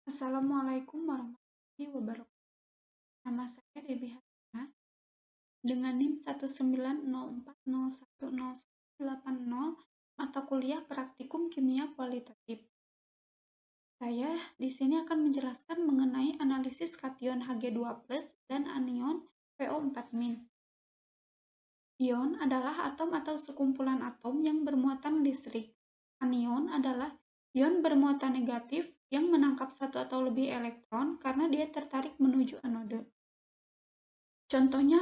Assalamualaikum warahmatullahi wabarakatuh. Nama saya Debbie Hasana dengan NIM 190401080 mata kuliah Praktikum Kimia Kualitatif. Saya di sini akan menjelaskan mengenai analisis kation Hg2+ dan anion PO4-. Ion adalah atom atau sekumpulan atom yang bermuatan listrik. Anion adalah ion bermuatan negatif yang menangkap satu atau lebih elektron karena dia tertarik menuju anode. Contohnya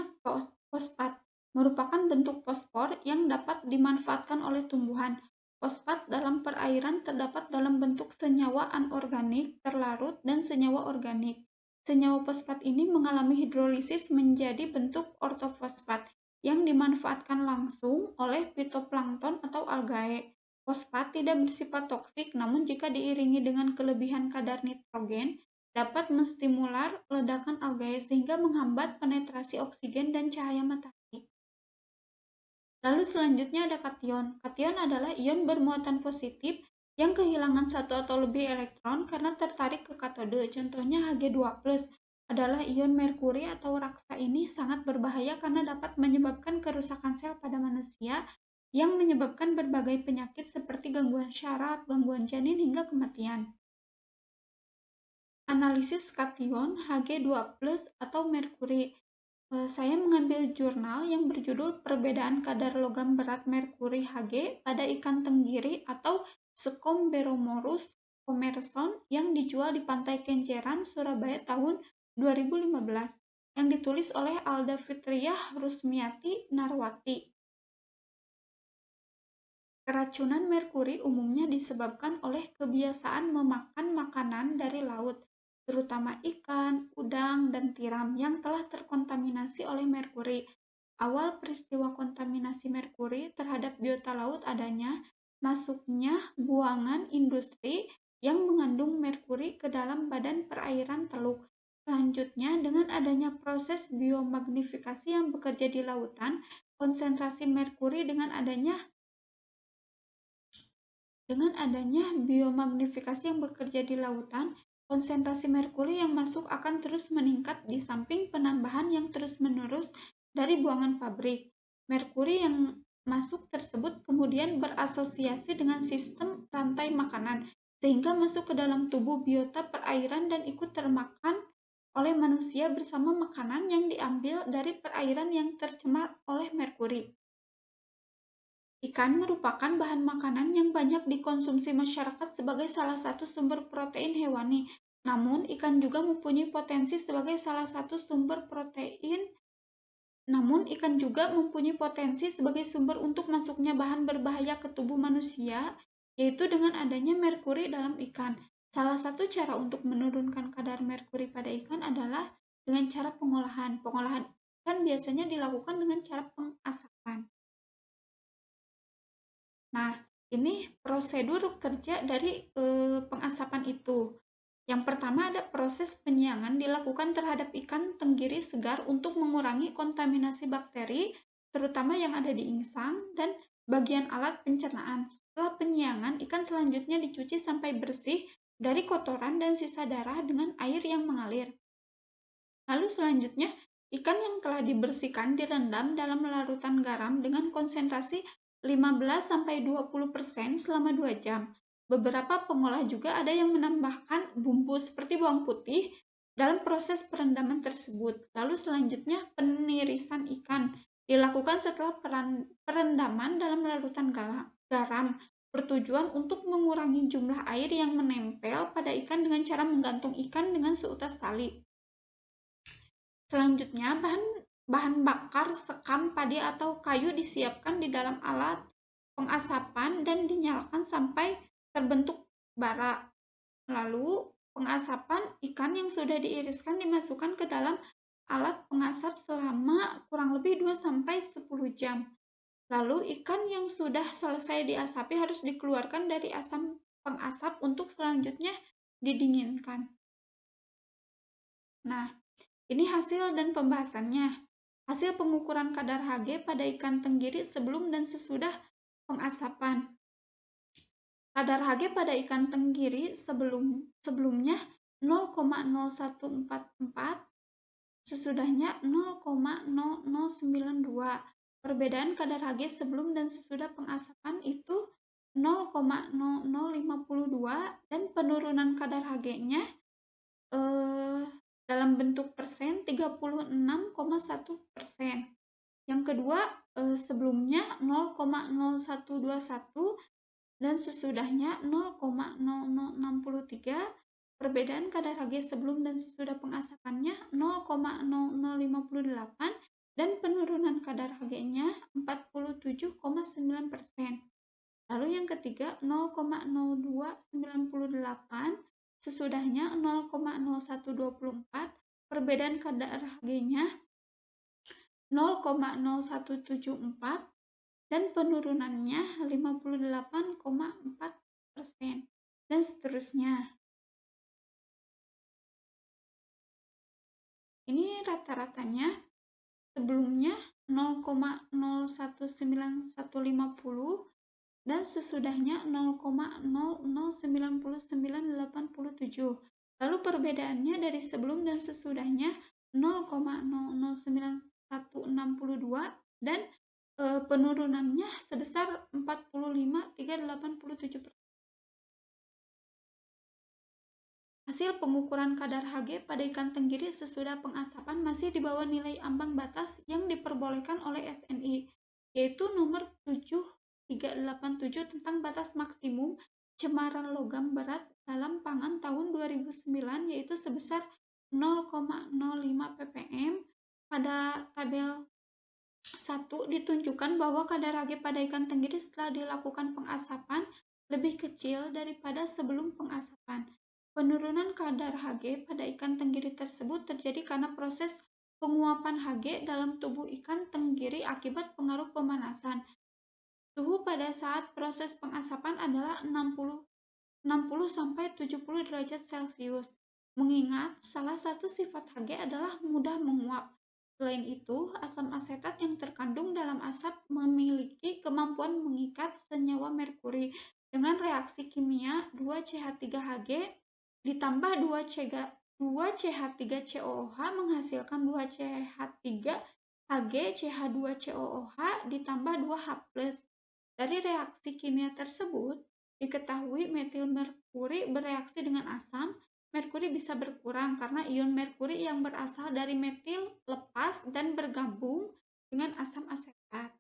fosfat, merupakan bentuk fosfor yang dapat dimanfaatkan oleh tumbuhan. Fosfat dalam perairan terdapat dalam bentuk senyawa anorganik terlarut dan senyawa organik. Senyawa fosfat ini mengalami hidrolisis menjadi bentuk ortofosfat yang dimanfaatkan langsung oleh fitoplankton atau algae. Fosfat tidak bersifat toksik, namun jika diiringi dengan kelebihan kadar nitrogen, dapat menstimular ledakan algae sehingga menghambat penetrasi oksigen dan cahaya matahari. Lalu selanjutnya ada kation. Kation adalah ion bermuatan positif yang kehilangan satu atau lebih elektron karena tertarik ke katode. Contohnya Hg2+ adalah ion merkuri atau raksa. Ini sangat berbahaya karena dapat menyebabkan kerusakan sel pada manusia yang menyebabkan berbagai penyakit seperti gangguan syaraf, gangguan janin, hingga kematian. Analisis kation Hg2+ atau merkuri. Saya mengambil jurnal yang berjudul Perbedaan Kadar Logam Berat Merkuri Hg pada ikan tenggiri atau Scombromerus commerson yang dijual di Pantai Kenjeran, Surabaya tahun 2015, yang ditulis oleh Alda Fitriah Rusmiati Narwati. Keracunan merkuri umumnya disebabkan oleh kebiasaan memakan makanan dari laut, terutama ikan, udang, dan tiram yang telah terkontaminasi oleh merkuri. Awal peristiwa kontaminasi merkuri terhadap biota laut adanya masuknya buangan industri yang mengandung merkuri ke dalam badan perairan teluk. Selanjutnya, dengan adanya proses biomagnifikasi yang bekerja di lautan, konsentrasi merkuri dengan adanya biomagnifikasi yang bekerja di lautan, konsentrasi merkuri yang masuk akan terus meningkat di samping penambahan yang terus-menerus dari buangan pabrik. Merkuri yang masuk tersebut kemudian berasosiasi dengan sistem rantai makanan, sehingga masuk ke dalam tubuh biota perairan dan ikut termakan oleh manusia bersama makanan yang diambil dari perairan yang tercemar oleh merkuri. Ikan merupakan bahan makanan yang banyak dikonsumsi masyarakat sebagai salah satu sumber protein hewani. Namun, ikan juga mempunyai potensi sebagai salah satu sumber untuk masuknya bahan berbahaya ke tubuh manusia, yaitu dengan adanya merkuri dalam ikan. Salah satu cara untuk menurunkan kadar merkuri pada ikan adalah dengan cara pengolahan. Pengolahan ikan biasanya dilakukan dengan cara pengasapan. Nah, ini prosedur kerja dari pengasapan itu. Yang pertama ada proses penyiangan dilakukan terhadap ikan tenggiri segar untuk mengurangi kontaminasi bakteri, terutama yang ada di insang dan bagian alat pencernaan. Setelah penyiangan, ikan selanjutnya dicuci sampai bersih dari kotoran dan sisa darah dengan air yang mengalir. Lalu selanjutnya, ikan yang telah dibersihkan direndam dalam larutan garam dengan konsentrasi 15-20% selama 2 jam. Beberapa pengolah juga ada yang menambahkan bumbu seperti bawang putih dalam proses perendaman tersebut. Lalu selanjutnya penirisan ikan dilakukan setelah perendaman dalam larutan garam, bertujuan untuk mengurangi jumlah air yang menempel pada ikan dengan cara menggantung ikan dengan seutas tali. Selanjutnya, bahan bakar sekam padi atau kayu disiapkan di dalam alat pengasapan dan dinyalakan sampai terbentuk bara. Lalu, pengasapan ikan yang sudah diiriskan dimasukkan ke dalam alat pengasap selama kurang lebih 2-10 jam. Lalu, ikan yang sudah selesai diasapi harus dikeluarkan dari asam pengasap untuk selanjutnya didinginkan. Nah, ini hasil dan pembahasannya. Hasil pengukuran kadar Hg pada ikan tenggiri sebelum dan sesudah pengasapan. Kadar Hg pada ikan tenggiri sebelumnya 0,0144, sesudahnya 0,0092. Perbedaan kadar Hg sebelum dan sesudah pengasapan itu 0,0052 dan penurunan kadar Hg-nya dalam bentuk persen 36,1%. Yang kedua, sebelumnya 0,0121 dan sesudahnya 0,0063. Perbedaan kadar Hg sebelum dan sesudah pengasapannya 0,0058 dan penurunan kadar Hg-nya 47,9%. Lalu yang ketiga 0,0298, sesudahnya 0,0124, perbedaan kadar Hg-nya 0,0174 dan penurunannya 58,4%, dan seterusnya. Ini rata-ratanya sebelumnya 0,019150 dan sesudahnya 0,009987. Lalu perbedaannya dari sebelum dan sesudahnya 0,009162 dan penurunannya sebesar 45,387%. Hasil pengukuran kadar Hg pada ikan tenggiri sesudah pengasapan masih di bawah nilai ambang batas yang diperbolehkan oleh SNI, yaitu nomor 7387 tentang batas maksimum cemaran logam berat dalam pangan tahun 2009, yaitu sebesar 0,05 ppm. Pada tabel 1 ditunjukkan bahwa kadar Hg pada ikan tenggiri setelah dilakukan pengasapan lebih kecil daripada sebelum pengasapan. Penurunan kadar Hg pada ikan tenggiri tersebut terjadi karena proses penguapan Hg dalam tubuh ikan tenggiri akibat pengaruh pemanasan. Suhu pada saat proses pengasapan adalah 60–70 derajat Celcius. Mengingat salah satu sifat Hg adalah mudah menguap. Selain itu, asam asetat yang terkandung dalam asap memiliki kemampuan mengikat senyawa merkuri. Dengan reaksi kimia 2CH3Hg ditambah 2CH3COOH menghasilkan 2CH3HgCH2COOH ditambah 2H+. Dari reaksi kimia tersebut, diketahui metil merkuri bereaksi dengan asam. Merkuri bisa berkurang karena ion merkuri yang berasal dari metil lepas dan bergabung dengan asam asetat.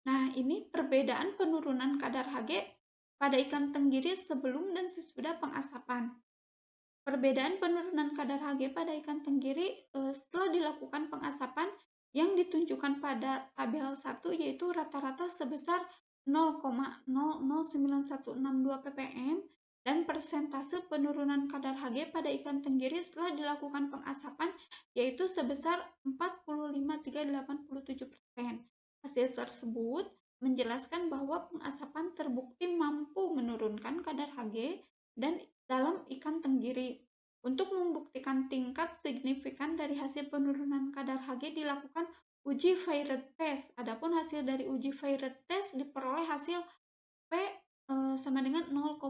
Nah, ini perbedaan penurunan kadar Hg pada ikan tenggiri sebelum dan sesudah pengasapan. Perbedaan penurunan kadar Hg pada ikan tenggiri setelah dilakukan pengasapan yang ditunjukkan pada tabel 1, yaitu rata-rata sebesar 0,009162 ppm dan persentase penurunan kadar Hg pada ikan tenggiri setelah dilakukan pengasapan yaitu sebesar 45,387%. Hasil tersebut menjelaskan bahwa pengasapan terbukti mampu menurunkan kadar Hg dan dalam ikan tenggiri. Untuk membuktikan tingkat signifikan dari hasil penurunan kadar Hg dilakukan uji Feired test. Adapun hasil dari uji Feired test diperoleh hasil P sama dengan 0,000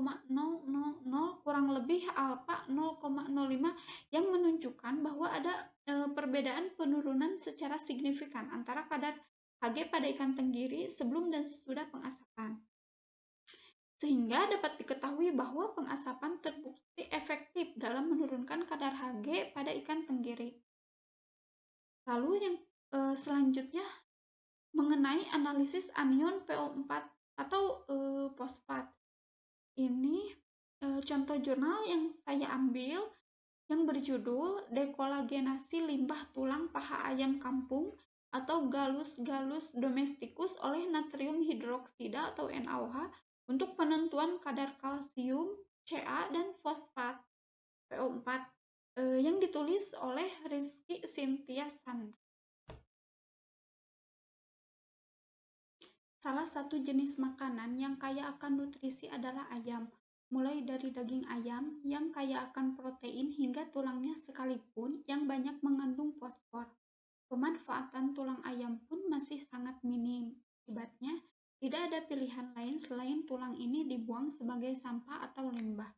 kurang lebih alfa 0,05 yang menunjukkan bahwa ada perbedaan penurunan secara signifikan antara kadar Hg pada ikan tenggiri sebelum dan sesudah pengasapan. Sehingga dapat diketahui bahwa pengasapan terbukti efektif dalam menurunkan kadar Hg pada ikan tenggiri. Lalu yang selanjutnya mengenai analisis anion PO4 atau fosfat. Ini contoh jurnal yang saya ambil yang berjudul Dekolagenasi limbah tulang paha ayam kampung atau Gallus domesticus oleh natrium hidroksida atau NaOH untuk penentuan kadar kalsium, Ca, dan fosfat PO4 yang ditulis oleh Rizky Cynthia Sandra. Salah satu jenis makanan yang kaya akan nutrisi adalah ayam. Mulai dari daging ayam yang kaya akan protein hingga tulangnya sekalipun yang banyak mengandung fosfor. Pemanfaatan tulang ayam pun masih sangat minim. Akibatnya, tidak ada pilihan lain selain tulang ini dibuang sebagai sampah atau limbah.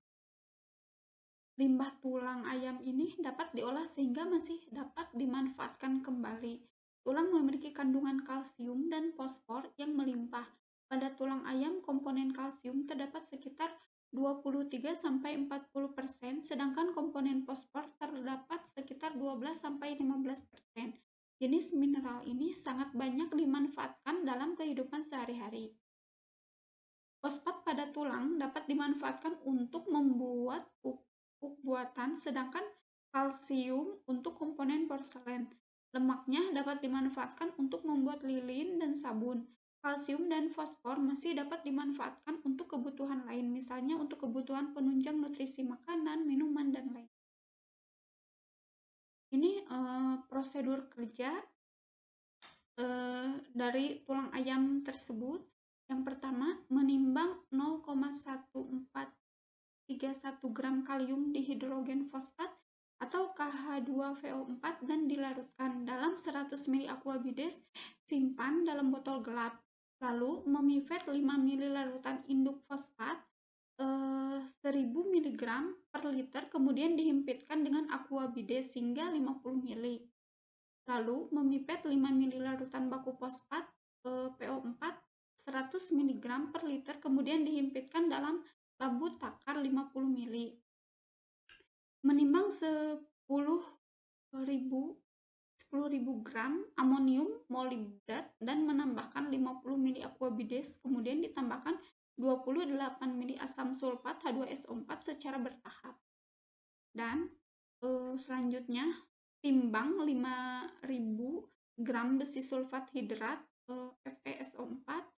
limbah tulang ayam ini dapat diolah sehingga masih dapat dimanfaatkan kembali. Tulang memiliki kandungan kalsium dan fosfor yang melimpah. Pada tulang ayam, komponen kalsium terdapat sekitar 23–40%, sedangkan komponen fosfor terdapat sekitar 12–15%. Jenis mineral ini sangat banyak dimanfaatkan dalam kehidupan sehari-hari. Fosfat pada tulang dapat dimanfaatkan untuk membuat pupuk buatan, sedangkan kalsium untuk komponen porselen. Lemaknya dapat dimanfaatkan untuk membuat lilin dan sabun. Kalsium dan fosfor masih dapat dimanfaatkan untuk kebutuhan lain, misalnya untuk kebutuhan penunjang nutrisi makanan, minuman, dan lain. Ini prosedur kerja dari tulang ayam tersebut. Yang pertama, menimbang 0,1431 gram kalium dihidrogen fosfat atau KH2VO4 dan dilarutkan dalam 100 ml aquabides, simpan dalam botol gelap. Lalu memivet 5 ml larutan induk fosfat 1000 mg per liter, kemudian dihimpitkan dengan aquabides hingga 50 ml. Lalu memipet 5 ml larutan baku fosfat PO4 100 mg per liter, kemudian dihimpitkan dalam labu takar 50 ml. Menimbang 10.000 gram amonium molibdat dan menambahkan 50 ml aquabides, kemudian ditambahkan 28 ml asam sulfat H2SO4 secara bertahap. Dan selanjutnya timbang 5.000 gram besi sulfat hidrat FeSO4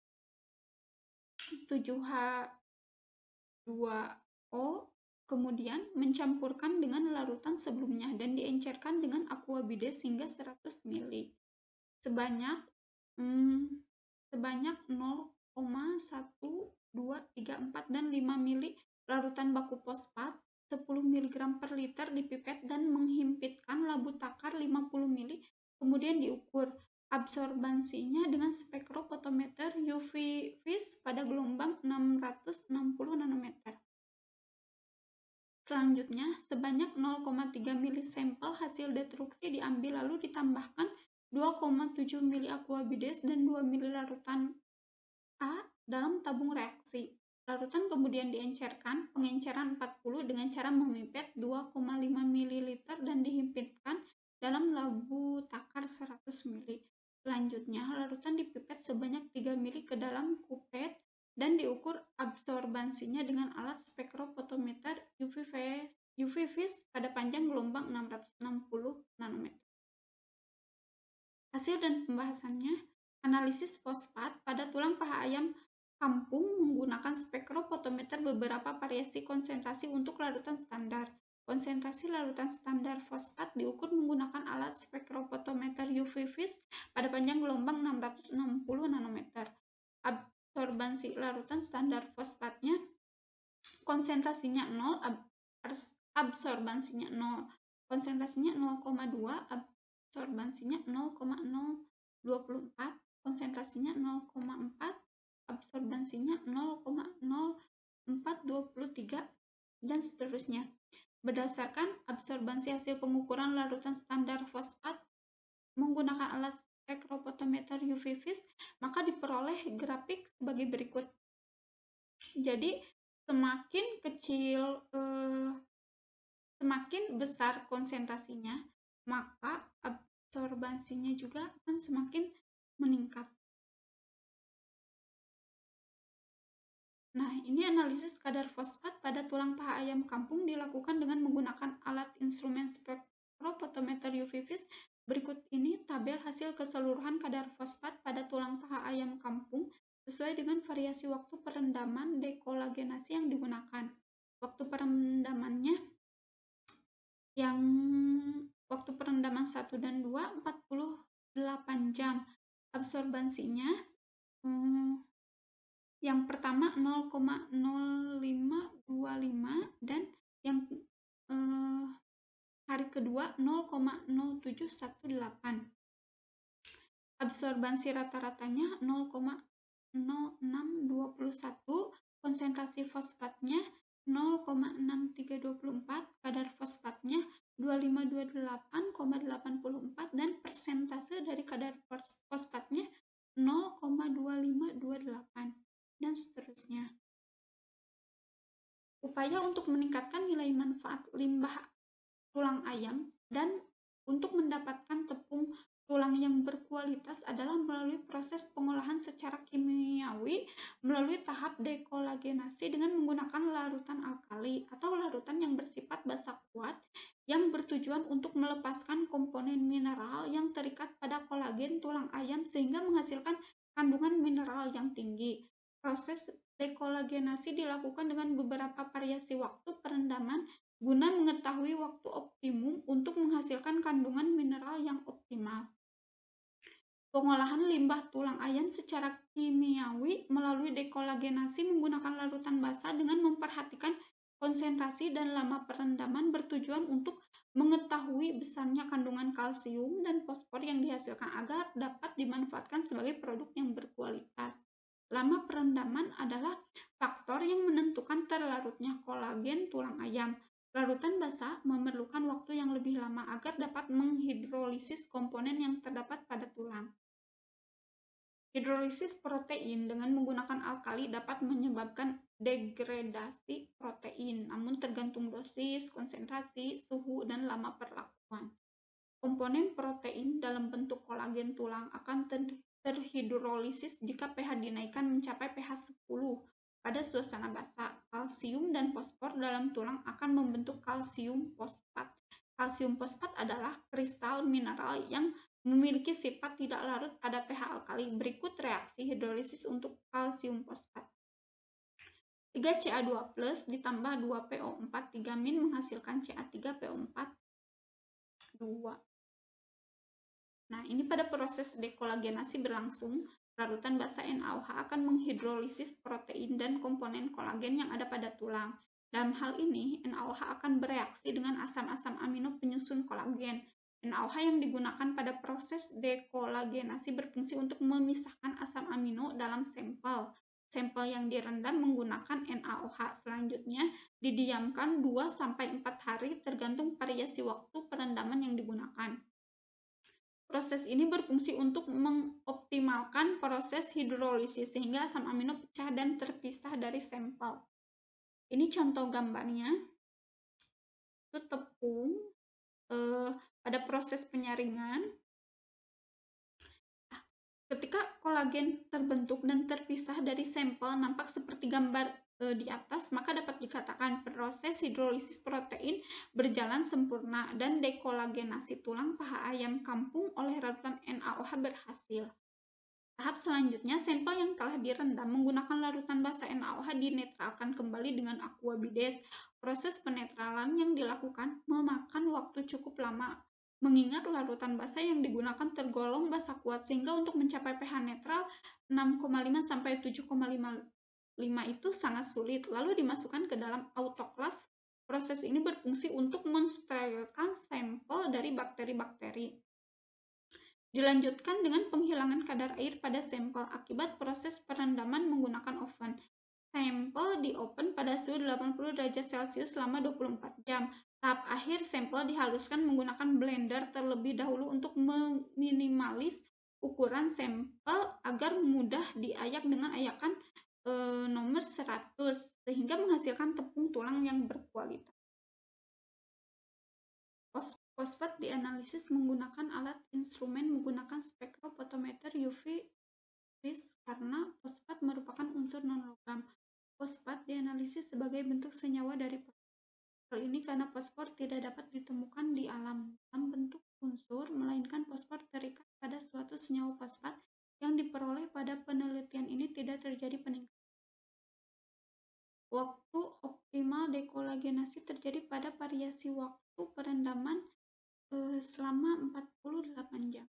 7H2O, kemudian mencampurkan dengan larutan sebelumnya dan diencerkan dengan aquabides hingga 100 ml sebanyak 0,1234 dan 5 ml larutan baku fosfat 10 mg per liter dipipet dan menghimpitkan labu takar 50 ml, kemudian diukur absorbansinya dengan spektrofotometer UV vis pada gelombang 660 nanometer. Selanjutnya, sebanyak 0,3 ml sampel hasil destruksi diambil lalu ditambahkan 2,7 ml aquabides dan 2 ml larutan A dalam tabung reaksi. Larutan kemudian diencerkan pengenceran 40 dengan cara memipet 2,5 ml dan dihimpitkan dalam labu takar 100 ml. Selanjutnya, larutan dipipet sebanyak 3 ml ke dalam kupet dan diukur absorbansinya dengan alat spektrofotometer UV vis pada panjang gelombang 660 nanometer. Hasil dan pembahasannya, analisis fosfat pada tulang paha ayam kampung menggunakan spektrofotometer beberapa variasi konsentrasi untuk larutan standar. Konsentrasi larutan standar fosfat diukur menggunakan alat spektrofotometer UV vis pada panjang gelombang 660 nanometer. Absorbansi larutan standar fosfatnya konsentrasinya 0, absorbansinya 0, konsentrasinya 0,2, absorbansinya 0,024, konsentrasinya 0,4, absorbansinya 0,0423, dan seterusnya. Berdasarkan absorbansi hasil pengukuran larutan standar fosfat menggunakan alat spektrofotometer UV vis, maka diperoleh grafik sebagai berikut. Jadi semakin kecil, semakin besar konsentrasinya, maka absorbansinya juga akan semakin meningkat. Nah, ini analisis kadar fosfat pada tulang paha ayam kampung dilakukan dengan menggunakan alat instrumen spektrofotometer UV vis. Berikut ini tabel hasil keseluruhan kadar fosfat pada tulang paha ayam kampung sesuai dengan variasi waktu perendaman dekolagenasi yang digunakan. Waktu perendamannya yang waktu perendaman 1 dan 2 48 jam. Absorbansinya yang pertama 0,0525 dan yang hari kedua 0,0718. Absorbansi rata-ratanya 0,0621, konsentrasi fosfatnya 0,6324, kadar fosfatnya 2528,84 dan persentase dari kadar fosfatnya 0,2528 dan seterusnya. Upaya untuk meningkatkan nilai manfaat limbah tulang ayam dan untuk mendapatkan tepung tulang yang berkualitas adalah melalui proses pengolahan secara kimiawi melalui tahap dekolagenasi dengan menggunakan larutan alkali atau larutan yang bersifat basa kuat yang bertujuan untuk melepaskan komponen mineral yang terikat pada kolagen tulang ayam sehingga menghasilkan kandungan mineral yang tinggi. Proses dekolagenasi dilakukan dengan beberapa variasi waktu perendaman guna mengetahui waktu optimum untuk menghasilkan kandungan mineral yang optimal. Pengolahan limbah tulang ayam secara kimiawi melalui dekolagenasi menggunakan larutan basah dengan memperhatikan konsentrasi dan lama perendaman bertujuan untuk mengetahui besarnya kandungan kalsium dan fosfor yang dihasilkan agar dapat dimanfaatkan sebagai produk yang berkualitas. Lama perendaman adalah faktor yang menentukan terlarutnya kolagen tulang ayam. Larutan basah memerlukan waktu yang lebih lama agar dapat menghidrolisis komponen yang terdapat pada tulang. Hidrolisis protein dengan menggunakan alkali dapat menyebabkan degradasi protein, namun tergantung dosis, konsentrasi, suhu, dan lama perlakuan. Komponen protein dalam bentuk kolagen tulang akan terhidrolisis jika pH dinaikkan mencapai pH 10. Pada suasana basah, kalsium dan fosfor dalam tulang akan membentuk kalsium fosfat. Kalsium fosfat adalah kristal mineral yang memiliki sifat tidak larut pada pH alkali. Berikut reaksi hidrolisis untuk kalsium fosfat. 3Ca2+ ditambah 2PO4 3- menghasilkan Ca3PO4 2. Nah, ini pada proses dekolagenasi berlangsung, larutan basah NaOH akan menghidrolisis protein dan komponen kolagen yang ada pada tulang. Dalam hal ini, NaOH akan bereaksi dengan asam-asam amino penyusun kolagen. NaOH yang digunakan pada proses dekolagenasi berfungsi untuk memisahkan asam amino dalam sampel. Sampel yang direndam menggunakan NaOH selanjutnya didiamkan 2-4 hari tergantung variasi waktu perendaman yang digunakan. Proses ini berfungsi untuk mengoptimalkan proses hidrolisis sehingga asam amino pecah dan terpisah dari sampel. Ini contoh gambarnya. Itu tepung pada proses penyaringan. Ketika kolagen terbentuk dan terpisah dari sampel nampak seperti gambar di atas, maka dapat dikatakan proses hidrolisis protein berjalan sempurna dan dekolagenasi tulang paha ayam kampung oleh larutan NaOH berhasil. Tahap selanjutnya, sampel yang telah direndam menggunakan larutan basah NaOH dinetralkan kembali dengan aqua bides. Proses penetralan yang dilakukan memakan waktu cukup lama, mengingat larutan basah yang digunakan tergolong basah kuat, sehingga untuk mencapai pH netral 6,5-7,5 itu sangat sulit, lalu dimasukkan ke dalam autoklaf. Proses ini berfungsi untuk mensterilkan sampel dari bakteri-bakteri. Dilanjutkan dengan penghilangan kadar air pada sampel akibat proses perendaman menggunakan oven. Sampel di-oven pada suhu 80 derajat Celcius selama 24 jam. Tahap akhir, sampel dihaluskan menggunakan blender terlebih dahulu untuk meminimalis ukuran sampel agar mudah diayak dengan ayakan nomor 100 sehingga menghasilkan tepung tulang yang berkualitas. Fosfat dianalisis menggunakan alat instrumen menggunakan spektrofotometer UV vis karena fosfat merupakan unsur non-logam. Fosfat dianalisis sebagai bentuk senyawa dari fosfor. Hal ini karena fosfor tidak dapat ditemukan di alam dalam bentuk unsur, melainkan fosfor terikat pada suatu senyawa fosfat yang diperoleh pada penelitian ini tidak terjadi peningkatan. Waktu optimal dekolagenasi terjadi pada variasi waktu perendaman selama 48 jam.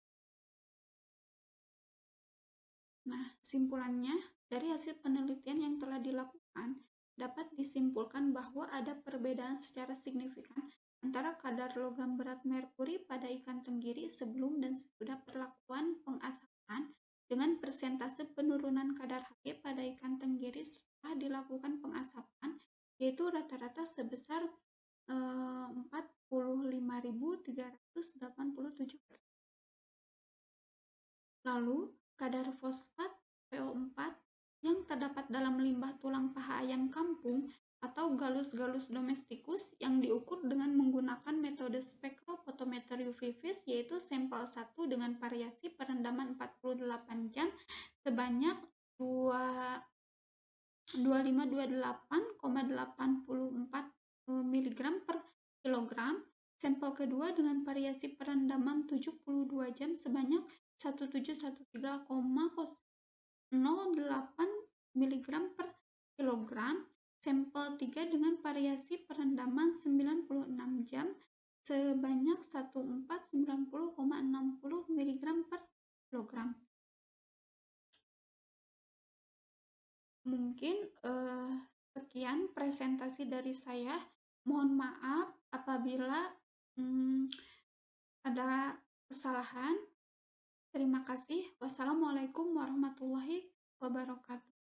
Nah, simpulannya, dari hasil penelitian yang telah dilakukan, dapat disimpulkan bahwa ada perbedaan secara signifikan antara kadar logam berat merkuri pada ikan tenggiri sebelum dan sesudah perlakuan pengasapan dengan persentase penurunan kadar Hg pada ikan tenggiri setelah dilakukan pengasapan, yaitu rata-rata sebesar 45.387. Lalu, kadar fosfat PO4 yang terdapat dalam limbah tulang paha ayam kampung atau Gallus domesticus yang diukur dengan menggunakan metode spektrofotometer UV vis, yaitu sampel 1 dengan variasi perendaman 48 jam sebanyak 2528,84 mg per kilogram, sampel kedua dengan variasi perendaman 72 jam sebanyak 1713,08 mg per kilogram, sampel 3 dengan variasi perendaman 96 jam sebanyak 1490,60 mg per kilogram. Mungkin sekian presentasi dari saya. Mohon maaf apabila ada kesalahan. Terima kasih. Wassalamualaikum warahmatullahi wabarakatuh.